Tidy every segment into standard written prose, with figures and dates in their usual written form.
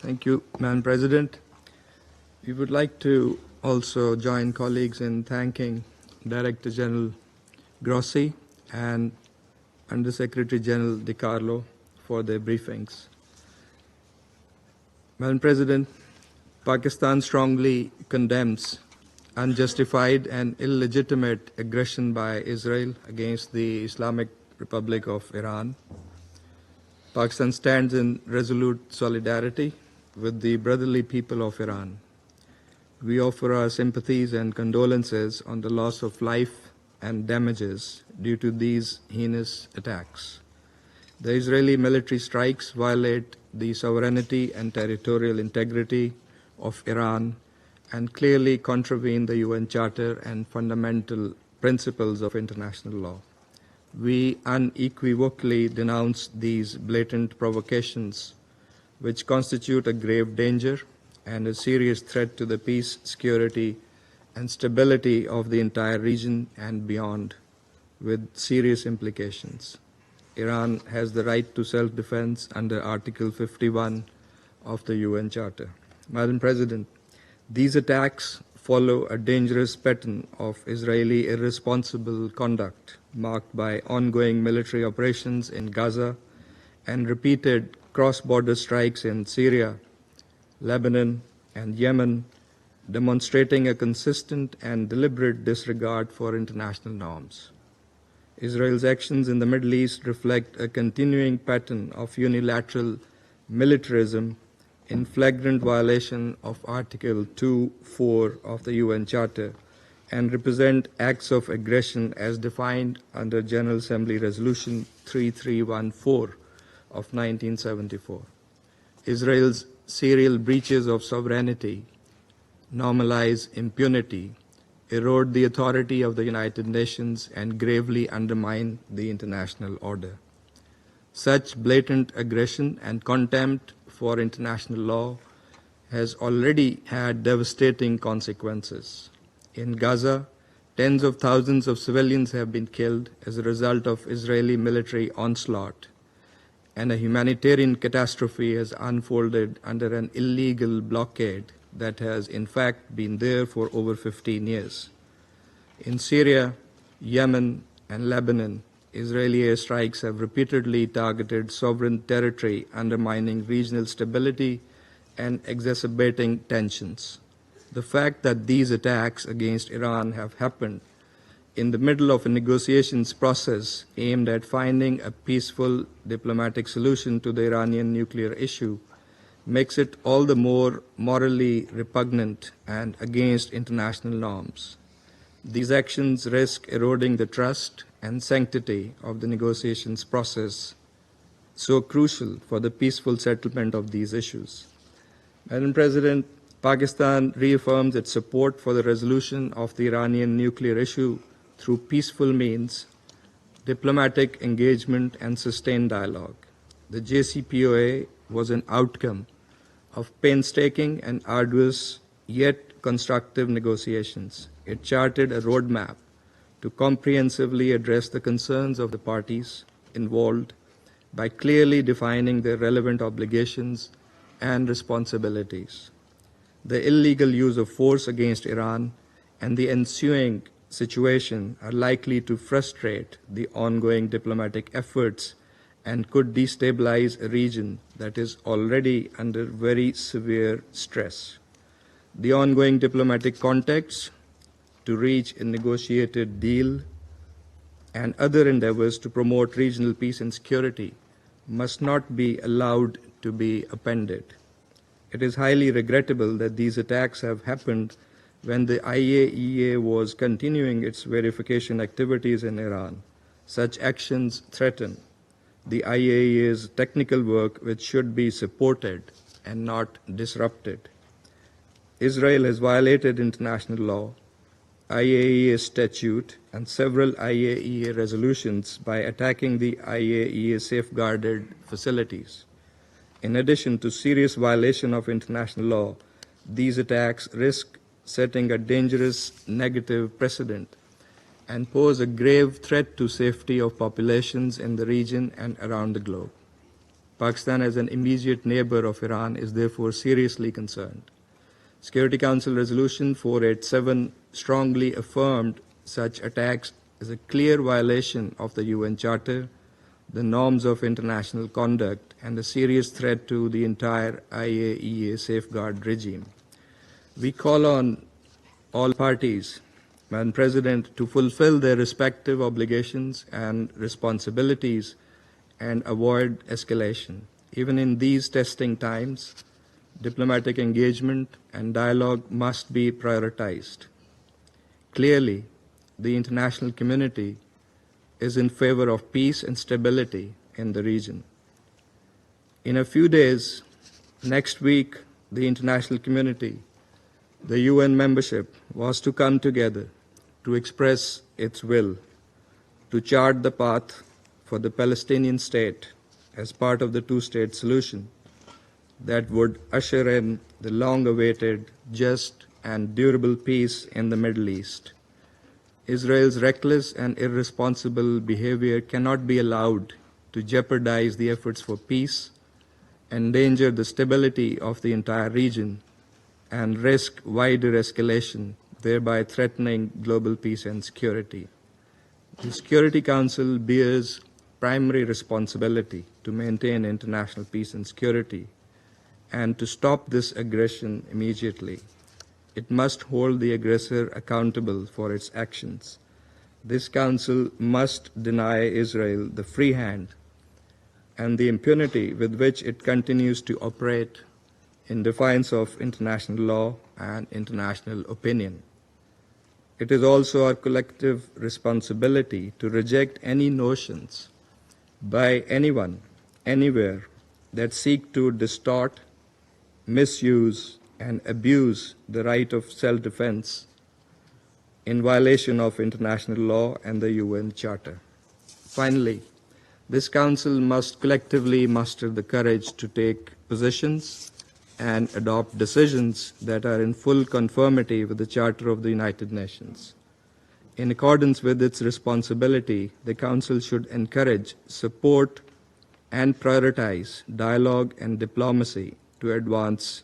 Thank you, Madam President. We would like to also join colleagues in thanking Director General Grossi and Under Secretary General Di Carlo for their briefings. Madam President, Pakistan strongly condemns unjustified and illegitimate aggression by Israel against the Islamic Republic of Iran. Pakistan stands in resolute solidarity with the brotherly people of Iran. We offer our sympathies and condolences on the loss of life and damages due to these heinous attacks. The Israeli military strikes violate the sovereignty and territorial integrity of Iran and clearly contravene the UN Charter and fundamental principles of international law. We unequivocally denounce these blatant provocations, which constitute a grave danger and a serious threat to the peace, security, and stability of the entire region and beyond, with serious implications. Iran has the right to self-defense under Article 51 of the UN Charter. Madam President, these attacks follow a dangerous pattern of Israeli irresponsible conduct marked by ongoing military operations in Gaza and repeated cross-border strikes in Syria, Lebanon, and Yemen, demonstrating a consistent and deliberate disregard for international norms. Israel's actions in the Middle East reflect a continuing pattern of unilateral militarism in flagrant violation of Article 2.4 of the UN Charter and represent acts of aggression as defined under General Assembly Resolution 3314 of 1974. Israel's serial breaches of sovereignty normalize impunity, erode the authority of the United Nations, and gravely undermine the international order. Such blatant aggression and contempt for international law has already had devastating consequences. In Gaza, tens of thousands of civilians have been killed as a result of Israeli military onslaught, and a humanitarian catastrophe has unfolded under an illegal blockade that has in fact been there for over 15 years. In Syria, Yemen, and Lebanon, Israeli airstrikes have repeatedly targeted sovereign territory, undermining regional stability and exacerbating tensions. The fact that these attacks against Iran have happened in the middle of a negotiations process aimed at finding a peaceful diplomatic solution to the Iranian nuclear issue makes it all the more morally repugnant and against international norms. These actions risk eroding the trust and sanctity of the negotiations process, so crucial for the peaceful settlement of these issues. Madam President, Pakistan reaffirms its support for the resolution of the Iranian nuclear issue through peaceful means, diplomatic engagement, and sustained dialogue. The JCPOA was an outcome of painstaking and arduous yet constructive negotiations. It charted a roadmap to comprehensively address the concerns of the parties involved by clearly defining their relevant obligations and responsibilities. The illegal use of force against Iran and the ensuing situation are likely to frustrate the ongoing diplomatic efforts and could destabilize a region that is already under very severe stress. The ongoing diplomatic contacts to reach a negotiated deal and other endeavors to promote regional peace and security must not be allowed to be appended. It is highly regrettable that these attacks have happened when the IAEA was continuing its verification activities in Iran. Such actions threaten the IAEA's technical work, which should be supported and not disrupted. Israel has violated international law, IAEA statute, and several IAEA resolutions by attacking the IAEA safeguarded facilities. In addition to serious violation of international law, these attacks risk setting a dangerous negative precedent and pose a grave threat to safety of populations in the region and around the globe. Pakistan, as an immediate neighbor of Iran, is therefore seriously concerned. Security Council Resolution 487 strongly affirmed such attacks as a clear violation of the UN Charter, the norms of international conduct, and a serious threat to the entire IAEA safeguard regime. We call on all parties, Madam President, to fulfill their respective obligations and responsibilities and avoid escalation. Even in these testing times, diplomatic engagement and dialogue must be prioritized. Clearly, the international community is in favor of peace and stability in the region. In a few days, next week, the international community, the UN membership, was to come together to express its will to chart the path for the Palestinian state as part of the two-state solution that would usher in the long-awaited, just, and durable peace in the Middle East. Israel's reckless and irresponsible behavior cannot be allowed to jeopardize the efforts for peace, endanger the stability of the entire region, and risk wider escalation, thereby threatening global peace and security. The Security Council bears primary responsibility to maintain international peace and security and to stop this aggression immediately. It must hold the aggressor accountable for its actions. This Council must deny Israel the free hand and the impunity with which it continues to operate in defiance of international law and international opinion. It is also our collective responsibility to reject any notions by anyone, anywhere, that seek to distort, misuse, and abuse the right of self-defense in violation of international law and the UN Charter. Finally, this Council must collectively muster the courage to take positions and adopt decisions that are in full conformity with the Charter of the United Nations. In accordance with its responsibility, the Council should encourage, support, and prioritize dialogue and diplomacy to advance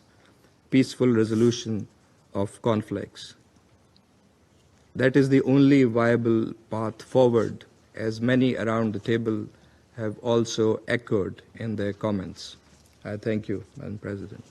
peaceful resolution of conflicts. That is the only viable path forward, as many around the table have also echoed in their comments. I thank you, Madam President.